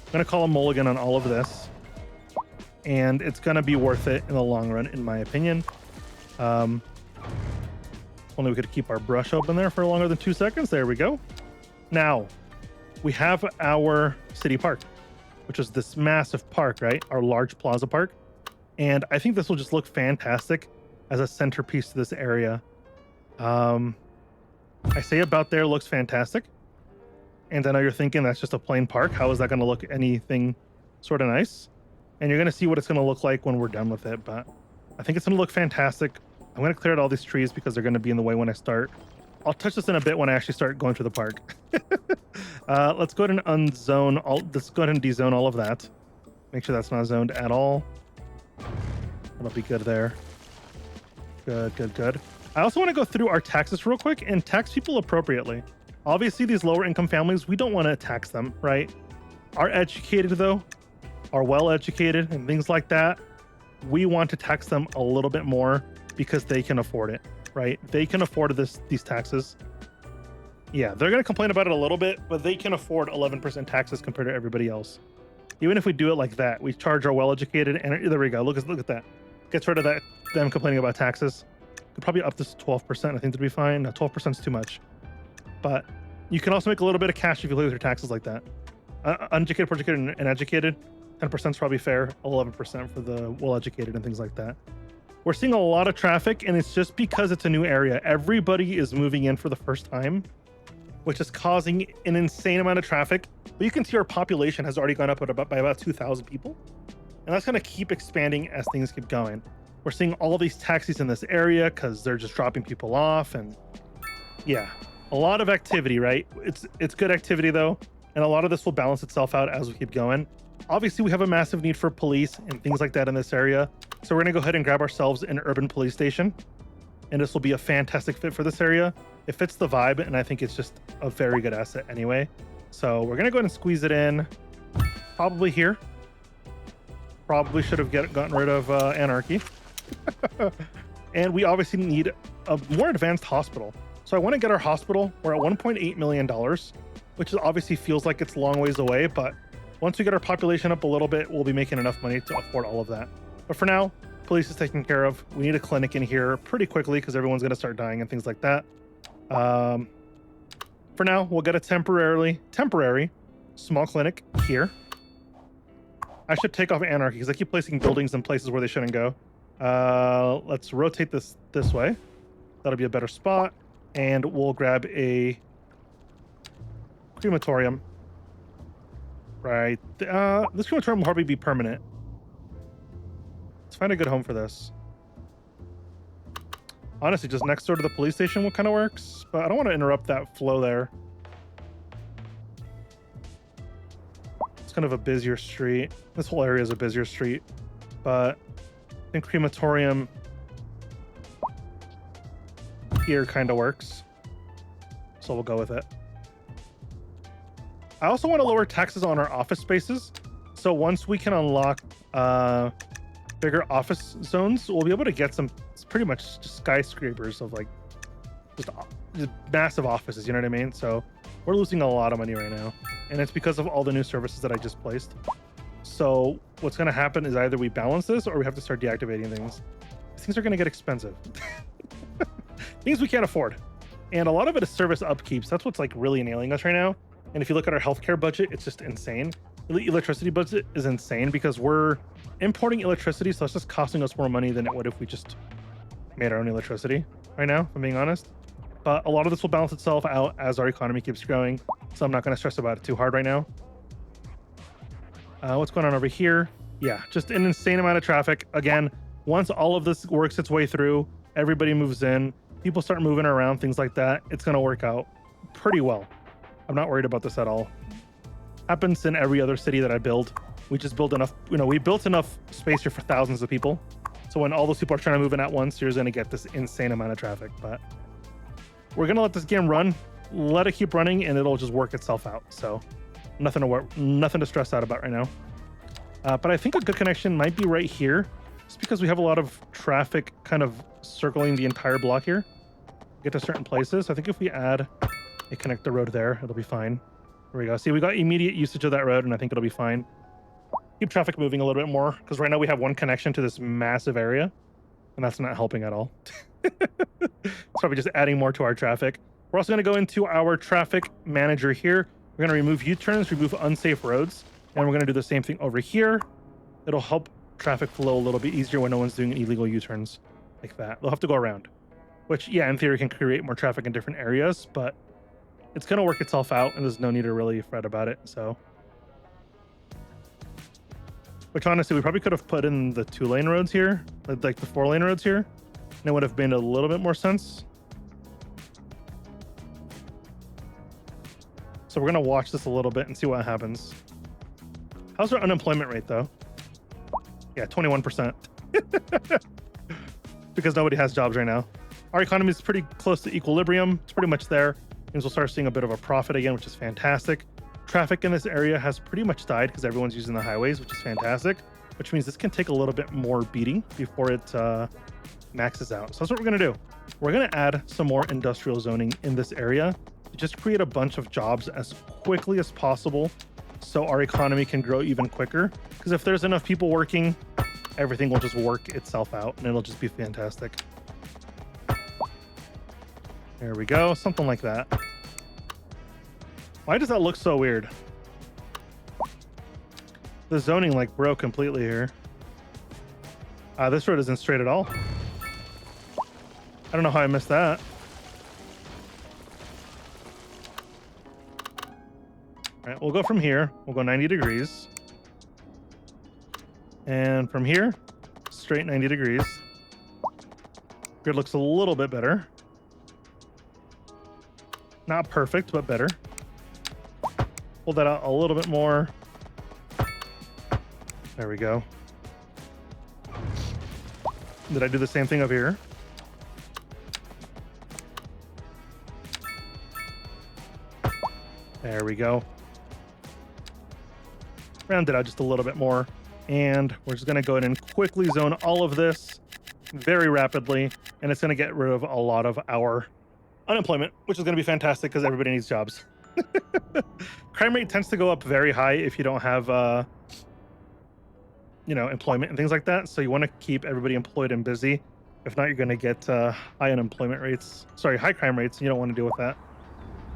I'm going to call a mulligan on all of this. And it's going to be worth it in the long run, in my opinion. Only we could keep our brush open there for longer than 2 seconds. There we go. Now, we have our city park, which is this massive park, right? Our large plaza park. And I think this will just look fantastic as a centerpiece to this area. I say about there looks fantastic. And I know you're thinking that's just a plain park. How is that going to look anything sort of nice? And you're going to see what it's going to look like when we're done with it. But I think it's going to look fantastic. I'm going to clear out all these trees because they're going to be in the way when I start I'll touch this in a bit when I actually start going through the park. Let's go ahead and unzone all. Let's go ahead and dezone all of that. Make sure that's not zoned at all. That'll be good there. Good, good, good. I also want to go through our taxes real quick and tax people appropriately. Obviously, these lower income families, we don't want to tax them, right? Our educated, though, are well educated and things like that, we want to tax them a little bit more because they can afford it, right? They can afford these taxes. Yeah, they're going to complain about it a little bit, but they can afford 11% taxes compared to everybody else. Even if we do it like that, we charge our well-educated, and there we go. Look at that. Gets rid of that, them complaining about taxes. Could probably up this to 12%. I think that'd be fine. No, 12% is too much. But you can also make a little bit of cash if you lose your taxes like that. Uneducated, educated, and educated, 10% is probably fair. 11% for the well-educated and things like that. We're seeing a lot of traffic, and it's just because it's a new area. Everybody is moving in for the first time, which is causing an insane amount of traffic. But you can see our population has already gone up by about 2,000 people. And that's going to keep expanding as things keep going. We're seeing all these taxis in this area because they're just dropping people off. And yeah, a lot of activity, right? It's good activity, though. And a lot of this will balance itself out as we keep going. Obviously, we have a massive need for police and things like that in this area. So we're going to go ahead and grab ourselves an urban police station. And this will be a fantastic fit for this area. It fits the vibe, and I think it's just a very good asset anyway. So we're going to go ahead and squeeze it in probably here. Probably should have gotten rid of anarchy. And we obviously need a more advanced hospital. So I want to get our hospital. We're at $1.8 million, which obviously feels like it's a long ways away. But once we get our population up a little bit, we'll be making enough money to afford all of that. But for now, police is taken care of. We need a clinic in here pretty quickly because everyone's going to start dying and things like that. For now, we'll get a temporary small clinic here. I should take off anarchy because I keep placing buildings in places where they shouldn't go. Let's rotate this way. That'll be a better spot. And we'll grab a crematorium. Right. This crematorium will probably be permanent. Let's find a good home for this. Honestly, just next door to the police station what kind of works, but I don't want to interrupt that flow there. It's kind of a busier street. This whole area is a busier street, but I think crematorium here kind of works. So we'll go with it. I also want to lower taxes on our office spaces. So once we can unlock bigger office zones, we'll be able to get some pretty much just skyscrapers of like just massive offices, you know what I mean? So we're losing a lot of money right now, and it's because of all the new services that I just placed. So what's going to happen is either we balance this or we have to start deactivating things. Things are going to get expensive. Things we can't afford, and a lot of it is service upkeeps. That's what's like really nailing us right now. And if you look at our healthcare budget, it's just insane. The electricity budget is insane because we're importing electricity, so it's just costing us more money than it would if we just made our own electricity right now, if I'm being honest. But a lot of this will balance itself out as our economy keeps growing, so I'm not going to stress about it too hard right now. What's going on over here? Yeah, just an insane amount of traffic. Again, once all of this works its way through, everybody moves in, people start moving around, things like that, it's going to work out pretty well. I'm not worried about this at all. Happens in every other city that I build. We just build enough, we built enough space here for thousands of people. So when all those people are trying to move in at once, you're going to get this insane amount of traffic. But we're going to let this game run, let it keep running, and it'll just work itself out. So nothing to stress out about right now. But I think a good connection might be right here, just because we have a lot of traffic kind of circling the entire block here. Get to certain places. I think if we add a connect the road there, it'll be fine. There we go. See, we got immediate usage of that road, and I think it'll be fine. Keep traffic moving a little bit more, because right now we have one connection to this massive area, and that's not helping at all. It's probably just adding more to our traffic. We're also going to go into our traffic manager here. We're going to remove U-turns, remove unsafe roads, and we're going to do the same thing over here. It'll help traffic flow a little bit easier when no one's doing illegal U-turns like that. They'll have to go around, which, yeah, in theory can create more traffic in different areas, but it's going to work itself out, and there's no need to really fret about it. So, which honestly, we probably could have put in the 2-lane roads here, like the 4-lane roads here, and it would have made a little bit more sense. So we're gonna watch this a little bit and see what happens. How's our unemployment rate though? Yeah, 21%. Because nobody has jobs right now. Our economy is pretty close to equilibrium. It's pretty much there. Means we'll start seeing a bit of a profit again, which is fantastic. Traffic in this area has pretty much died because everyone's using the highways, which is fantastic. Which means this can take a little bit more beating before it maxes out. So that's what we're gonna do. We're gonna add some more industrial zoning in this area to just create a bunch of jobs as quickly as possible so our economy can grow even quicker. Because if there's enough people working, everything will just work itself out and it'll just be fantastic. There we go, something like that. Why does that look so weird? The zoning like broke completely here. This road isn't straight at all. I don't know how I missed that. All right, we'll go from here. We'll go 90 degrees. And from here, straight 90 degrees. Grid looks a little bit better. Not perfect, but better. Pull that out a little bit more. There we go. Did I do the same thing up here? There we go. Round it out just a little bit more. And we're just gonna go ahead and quickly zone all of this very rapidly. And it's gonna get rid of a lot of our unemployment, which is gonna be fantastic because everybody needs jobs. Crime rate tends to go up very high if you don't have employment and things like that. So you want to keep everybody employed and busy. If not, you're going to get high unemployment rates. Sorry, high crime rates. And you don't want to deal with that.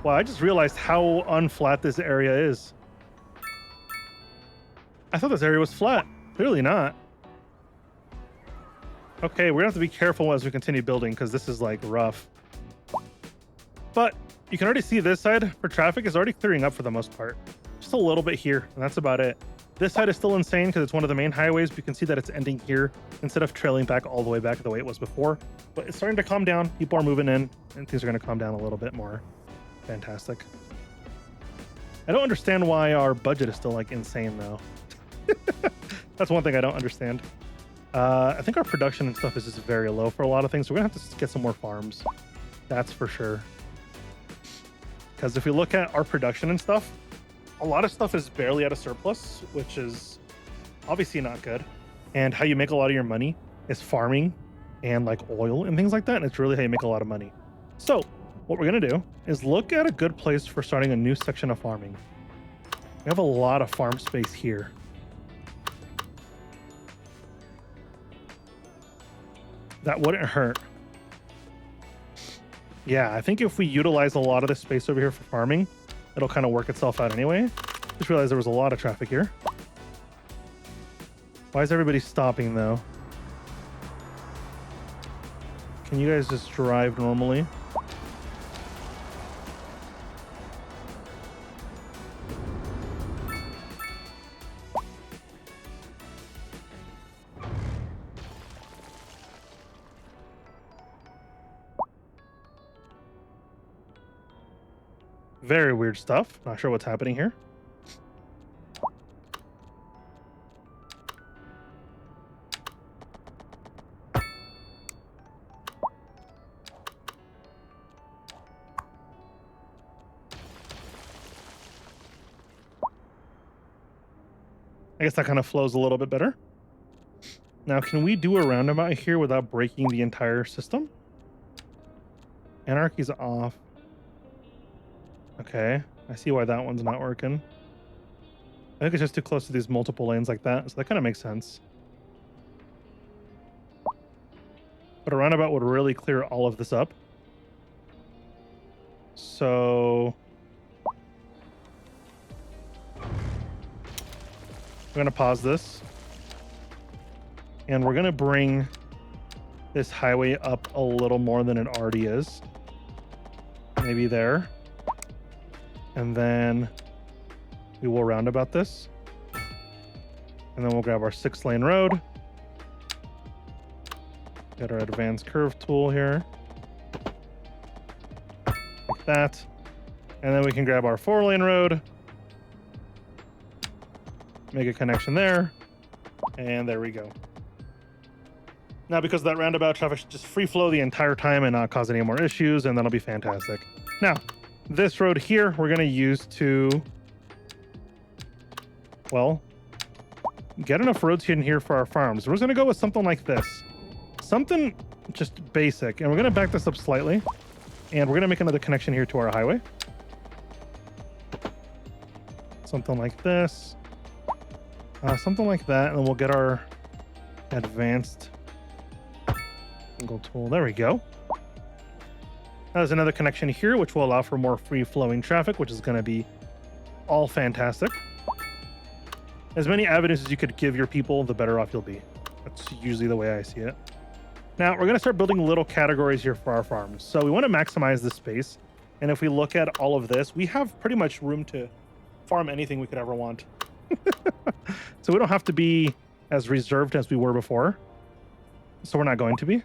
Well, I just realized how unflat this area is. I thought this area was flat. Clearly not. Okay, we're going to have to be careful as we continue building because this is like rough. But you can already see this side for traffic is already clearing up for the most part. Just a little bit here, and that's about it. This side is still insane because it's one of the main highways. But you can see that it's ending here instead of trailing back all the way back the way it was before. But it's starting to calm down. People are moving in, and things are going to calm down a little bit more. Fantastic. I don't understand why our budget is still like insane though. That's one thing I don't understand. I think our production and stuff is just very low for a lot of things. We're gonna have to get some more farms. That's for sure. Because if we look at our production and stuff, a lot of stuff is barely at a surplus, which is obviously not good. And how you make a lot of your money is farming and like oil and things like that. And it's really how you make a lot of money. So what we're gonna do is look at a good place for starting a new section of farming. We have a lot of farm space here. That wouldn't hurt. Yeah, I think if we utilize a lot of this space over here for farming, it'll kind of work itself out anyway. Just realized there was a lot of traffic here. Why is everybody stopping though? Can you guys just drive normally? Very weird stuff. Not sure what's happening here. I guess that kind of flows a little bit better. Now, can we do a roundabout here without breaking the entire system? Anarchy's off. Okay, I see why that one's not working. I think it's just too close to these multiple lanes like that, so that kind of makes sense. But a roundabout would really clear all of this up. So we're gonna pause this. And we're gonna bring this highway up a little more than it already is. Maybe there. And then we will roundabout this. And then we'll grab our 6-lane road. Get our advanced curve tool here. Like that. And then we can grab our 4-lane road, make a connection there, and there we go. Now, because that roundabout traffic should just free flow the entire time and not cause any more issues, and that'll be fantastic. Now, this road here, we're going to use to, well, get enough roads in here for our farms. We're just going to go with something like this. Something just basic. And we're going to back this up slightly. And we're going to make another connection here to our highway. Something like this. Something like that. And then we'll get our advanced angle tool. There we go. There's another connection here, which will allow for more free-flowing traffic, which is going to be all fantastic. As many avenues as you could give your people, the better off you'll be. That's usually the way I see it. Now, we're going to start building little categories here for our farms. So we want to maximize the space. And if we look at all of this, we have pretty much room to farm anything we could ever want. So we don't have to be as reserved as we were before. So we're not going to be.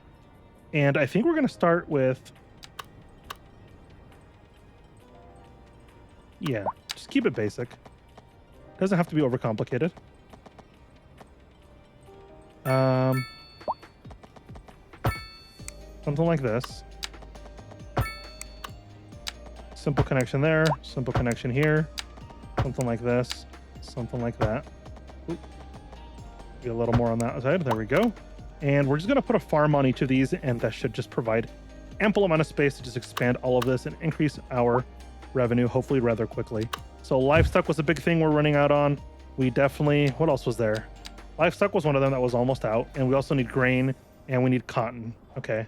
And I think we're going to start with... yeah, just keep it basic. Doesn't have to be overcomplicated. Something like this. Simple connection there, simple connection here. Something like this, something like that. Oop. Get a little more on that side. There we go. And we're just going to put a farm on each of these, and that should just provide ample amount of space to just expand all of this and increase our revenue, hopefully rather quickly. So livestock was a big thing we're running out on. We definitely, what else was there? Livestock was one of them that was almost out. And we also need grain and we need cotton. Okay.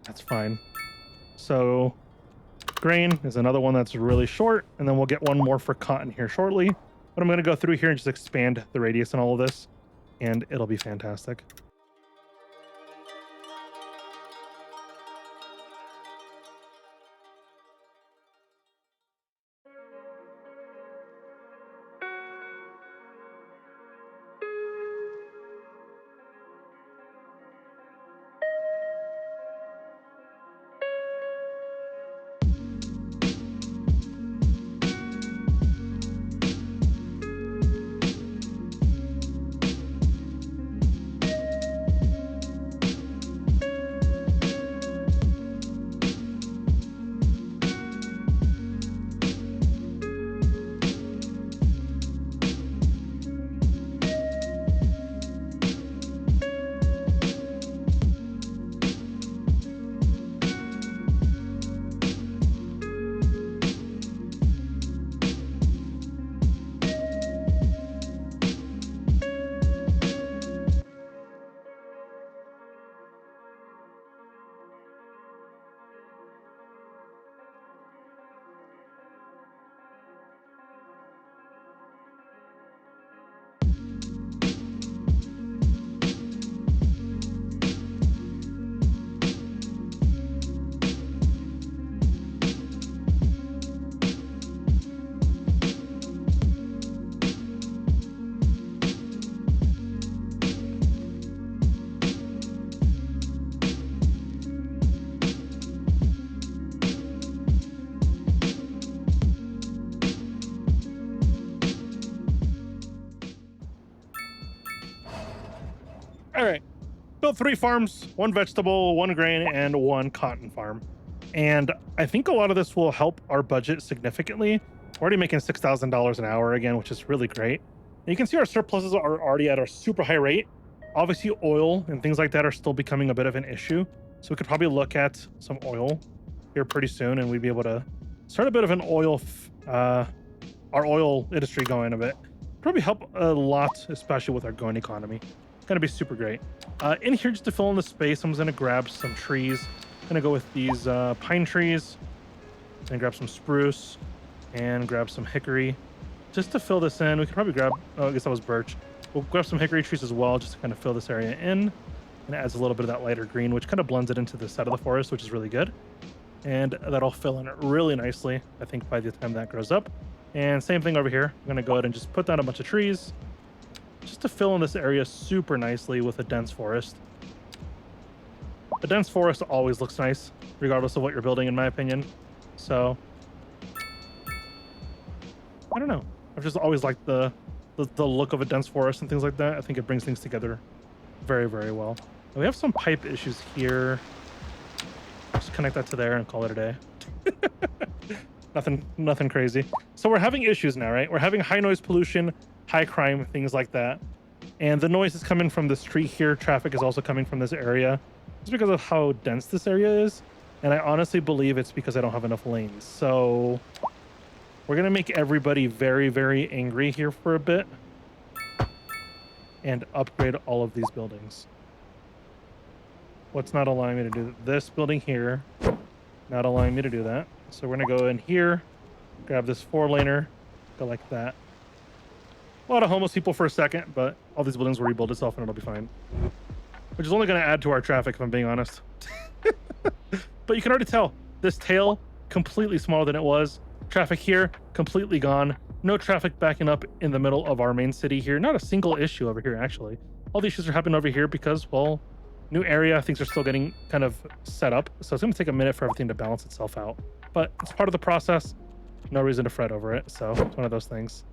That's fine. So grain is another one that's really short. And then we'll get one more for cotton here shortly. But I'm going to go through here and just expand the radius and all of this. And it'll be fantastic. All right, built 3 farms, 1 vegetable, 1 grain, and 1 cotton farm. And I think a lot of this will help our budget significantly. We're already making $6,000 an hour again, which is really great. And you can see our surpluses are already at a super high rate. Obviously, oil and things like that are still becoming a bit of an issue. So we could probably look at some oil here pretty soon, and we'd be able to start a bit of an oil, our oil industry going a bit. Probably help a lot, especially with our growing economy. It's gonna be super great. In here, just to fill in the space, I'm just gonna grab some trees. I'm gonna go with these pine trees, and grab some spruce, and grab some hickory. Just to fill this in, we could probably grab, oh, I guess that was birch. We'll grab some hickory trees as well, just to kind of fill this area in. And it adds a little bit of that lighter green, which kind of blends it into the side of the forest, which is really good. And that'll fill in really nicely, I think, by the time that grows up. And same thing over here. I'm gonna go ahead and just put down a bunch of trees, just to fill in this area super nicely with a dense forest. A dense forest always looks nice, regardless of what you're building, in my opinion. So I don't know. I've just always liked the look of a dense forest and things like that. I think it brings things together very, very well. And we have some pipe issues here. Just connect that to there and call it a day. Nothing crazy. So we're having issues now, right? We're having high noise pollution, high crime, things like that. And the noise is coming from the street here. Traffic is also coming from this area. It's because of how dense this area is. And I honestly believe it's because I don't have enough lanes. So we're going to make everybody very, very angry here for a bit and upgrade all of these buildings. What's not allowing me to do this building here? Not allowing me to do that. So we're going to go in here, grab this 4-laner, go like that. A lot of homeless people for a second, but all these buildings will rebuild itself and it'll be fine. Which is only going to add to our traffic, if I'm being honest. But you can already tell, this tail, completely smaller than it was. Traffic here, completely gone. No traffic backing up in the middle of our main city here. Not a single issue over here, actually. All the issues are happening over here because, well, new area, things are still getting kind of set up. So it's going to take a minute for everything to balance itself out. But it's part of the process. No reason to fret over it. So it's one of those things.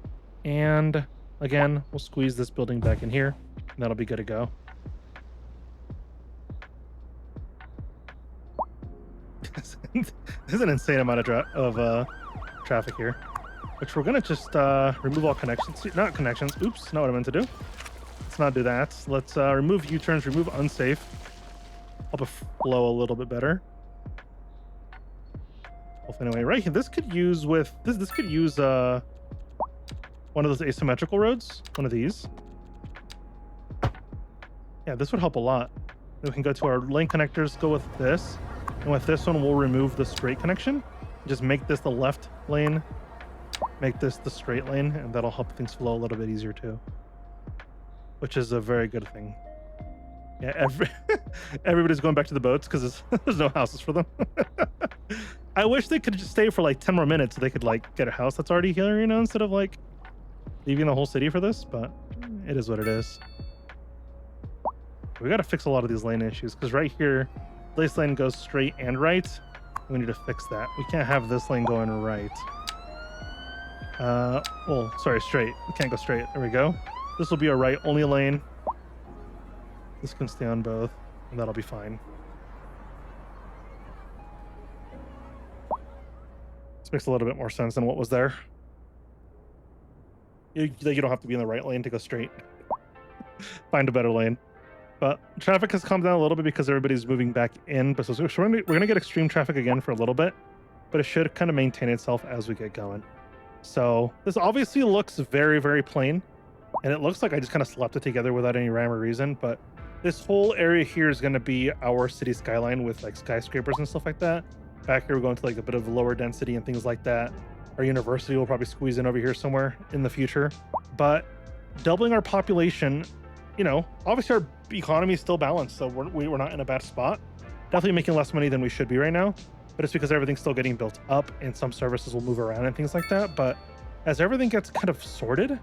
And again, we'll squeeze this building back in here, and that'll be good to go. There's an insane amount of traffic here, which we're gonna just remove all connections. Not connections. Oops, not what I meant to do. Let's not do that. Let's remove U-turns, remove unsafe. Help it flow a little bit better. Well, anyway, right here, this could use with this could use one of those asymmetrical roads. One of these. Yeah, this would help a lot. Then we can go to our lane connectors. Go with this. And with this one, we'll remove the straight connection. Just make this the left lane, make this the straight lane, and that'll help things flow a little bit easier too. Which is a very good thing. Yeah, everybody's going back to the boats because there's no houses for them. I wish they could just stay for like 10 more minutes so they could like get a house that's already here, you know, instead of like leaving the whole city for this, but it is what it is. We got to fix a lot of these lane issues because right here, this lane goes straight and right. We need to fix that. We can't have this lane going right. Well, sorry, straight. We can't go straight. There we go. This will be a right only lane. This can stay on both, and that'll be fine. This makes a little bit more sense than what was there. You don't have to be in the right lane to go straight. Find a better lane. But traffic has calmed down a little bit because everybody's moving back in. But so we're going to get extreme traffic again for a little bit, but it should kind of maintain itself as we get going. So this obviously looks very, very plain, and it looks like I just kind of slapped it together without any rhyme or reason. But this whole area here is going to be our city skyline with like skyscrapers and stuff like that. Back here, we're going to like a bit of lower density and things like that. Our university will probably squeeze in over here somewhere in the future. But doubling our population, you know, obviously our economy is still balanced, so we're not in a bad spot. Definitely making less money than we should be right now, but it's because everything's still getting built up and some services will move around and things like that. But as everything gets kind of sorted,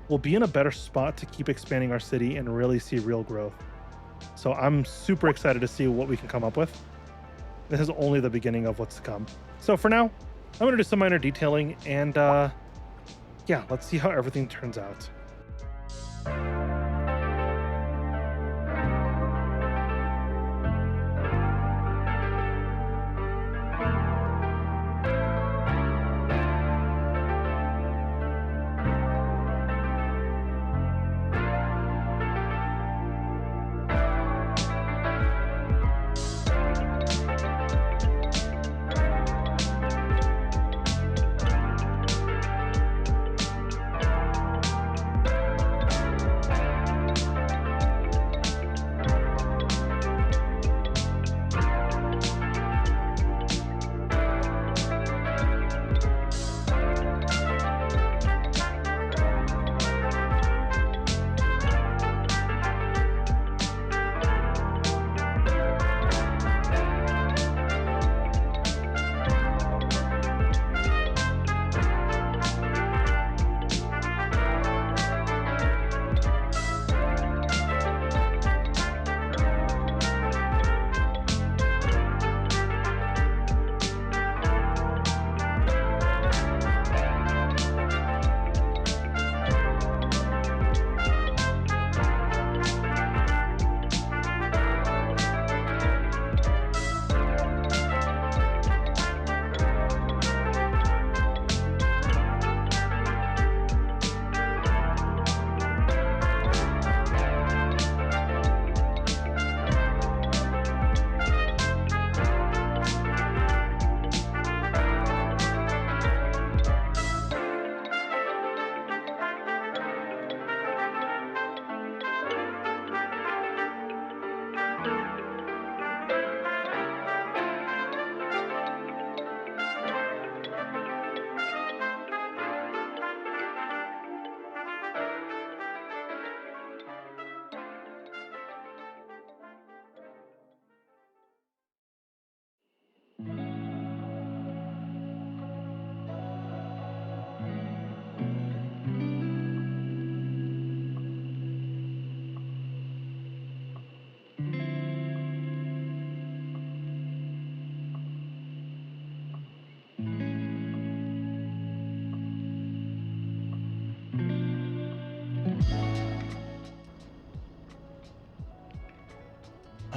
we'll be in a better spot to keep expanding our city and really see real growth. So I'm super excited to see what we can come up with. This is only the beginning of what's to come. So for now, I'm going to do some minor detailing and yeah, let's see how everything turns out.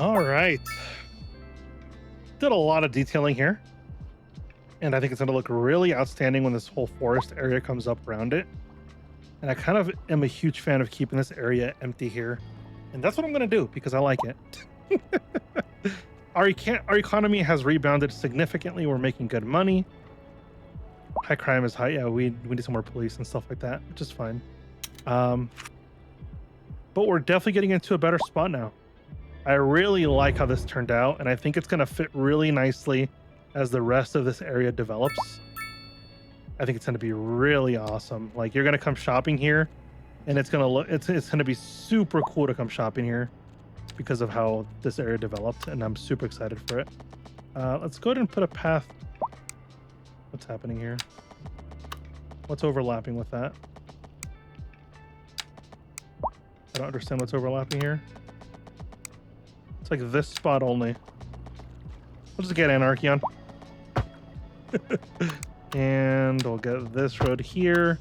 All right. Did a lot of detailing here, and I think it's going to look really outstanding when this whole forest area comes up around it. And I kind of am a huge fan of keeping this area empty here. And that's what I'm going to do because I like it. Our economy has rebounded significantly. We're making good money. High crime is high. Yeah, we need some more police and stuff like that, which is fine. But we're definitely getting into a better spot now. I really like how this turned out, and I think it's going to fit really nicely as the rest of this area develops. I think it's going to be really awesome. Like, you're going to come shopping here, and it's going to look it's going to be super cool to come shopping here because of how this area developed, and I'm super excited for it. Let's go ahead and put a path. What's happening here? What's overlapping with that? I don't understand what's overlapping here. It's like this spot only. We'll just get anarchy on. And we'll get this road here.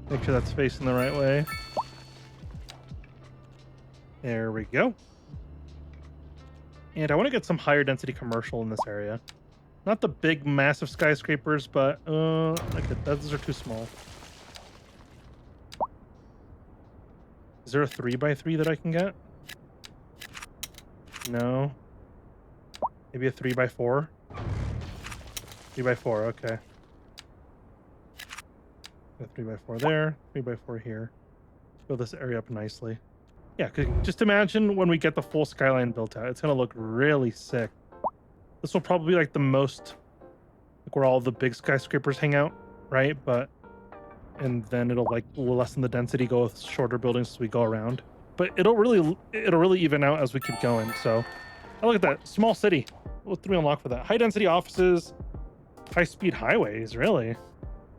Make sure that's facing the right way. There we go. And I want to get some higher density commercial in this area. Not the big, massive skyscrapers, but those are too small. Is there a 3x3 that I can get? No. Maybe a 3x4? 3x4, okay. A 3x4 there, 3x4 here. Fill this area up nicely. Yeah, just imagine when we get the full skyline built out. It's going to look really sick. This will probably be like the most, like where all the big skyscrapers hang out, right? And then it'll like lessen the density, go with shorter buildings as we go around. But it'll really even out as we keep going. So, oh, look at that small city. What do we unlock for that? High density offices, high speed highways. Really,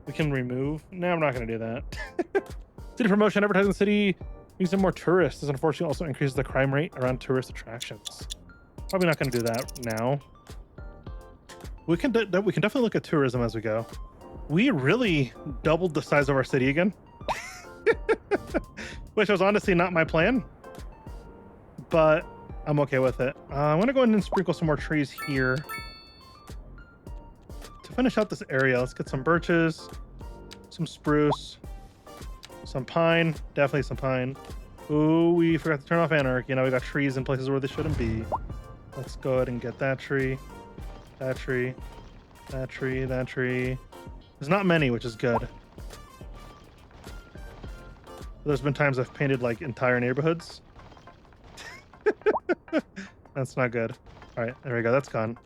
we can remove. No, I'm not going to do that. City promotion, advertising city, using more tourists. This unfortunately also increases the crime rate around tourist attractions. Probably not going to do that now. We can definitely look at tourism as we go. We really doubled the size of our city again. Which was honestly not my plan, but I'm okay with it. I'm going to go ahead and sprinkle some more trees here. To finish out this area, let's get some birches, some spruce, some pine, definitely some pine. Ooh, we forgot to turn off anarchy. You know, we got trees in places where they shouldn't be. Let's go ahead and get that tree, that tree, that tree, that tree. There's not many, which is good. There's been times I've painted like entire neighborhoods. That's not good. All right, there we go. That's gone.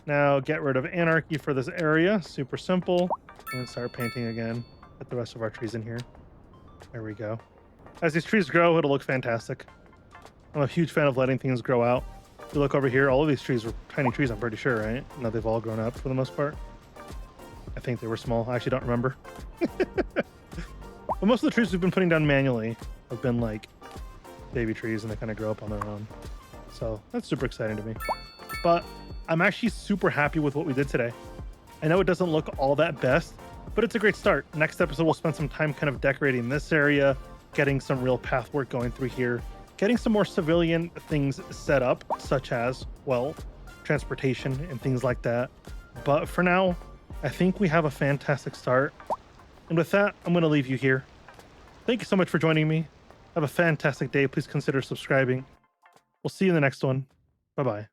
Now get rid of anarchy for this area. Super simple. And start painting again. Put the rest of our trees in here. There we go. As these trees grow, it'll look fantastic. I'm a huge fan of letting things grow out. If you look over here, all of these trees were tiny trees, I'm pretty sure, right? Now they've all grown up for the most part. I think they were small. I actually don't remember. But most of the trees we've been putting down manually have been like baby trees, and they kind of grow up on their own. So that's super exciting to me. But I'm actually super happy with what we did today. I know it doesn't look all that best, but it's a great start. Next episode, we'll spend some time kind of decorating this area, getting some real path work going through here, getting some more civilian things set up, such as, well, transportation and things like that. But for now, I think we have a fantastic start. And with that, I'm going to leave you here. Thank you so much for joining me. Have a fantastic day. Please consider subscribing. We'll see you in the next one. Bye-bye.